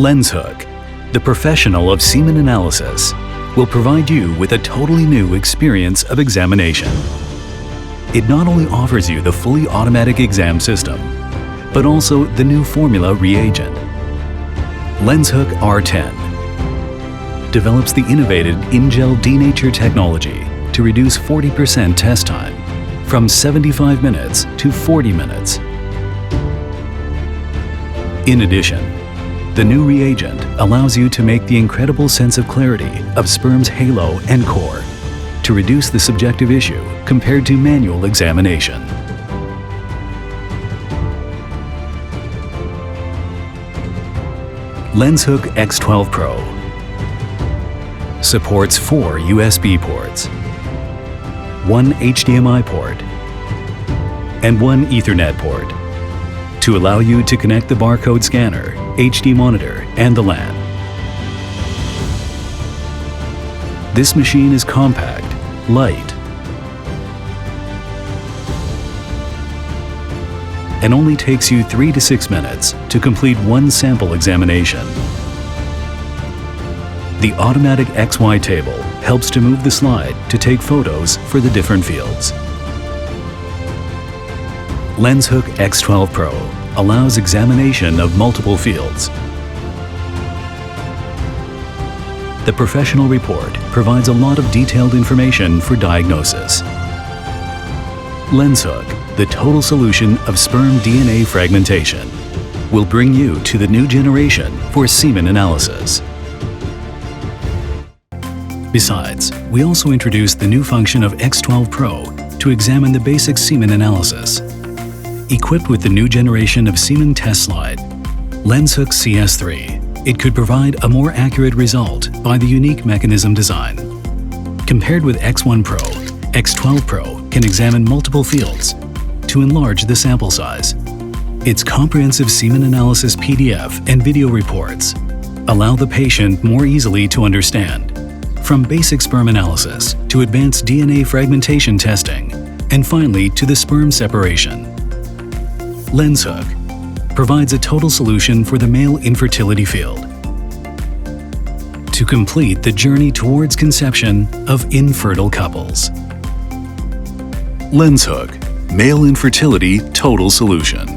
LensHooke, the professional of semen analysis, will provide you with a totally new experience of examination. It not only offers you the fully automatic exam system, but also the new formula reagent. LensHooke R10 develops the innovative in-gel denature technology to reduce 40% test time from 75 minutes to 40 minutes. In addition, the new reagent allows you to make the incredible sense of clarity of sperm's halo and core to reduce the subjective issue compared to manual examination. LensHooke X12 Pro supports 4 USB ports, 1 HDMI port, and 1 Ethernet port to allow you to connect the barcode scanner, HD monitor, and the LAN. This machine is compact, light, and only takes you 3 to 6 minutes to complete one sample examination. The automatic XY table helps to move the slide to take photos for the different fields. LensHooke X12 Pro allows examination of multiple fields. The professional report provides a lot of detailed information for diagnosis. LensHooke, the total solution of sperm DNA fragmentation, will bring you to the new generation for semen analysis. Besides, we also introduced the new function of X12 Pro to examine the basic semen analysis. Equipped with the new generation of semen test slide, LensHooke CS3, it could provide a more accurate result by the unique mechanism design. Compared with X1 Pro, X12 Pro can examine multiple fields to enlarge the sample size. Its comprehensive semen analysis PDF and video reports allow the patient more easily to understand, from basic sperm analysis to advanced DNA fragmentation testing, and finally to the sperm separation. LensHooke provides a total solution for the male infertility field to complete the journey towards conception of infertile couples. LensHooke, male infertility total solution.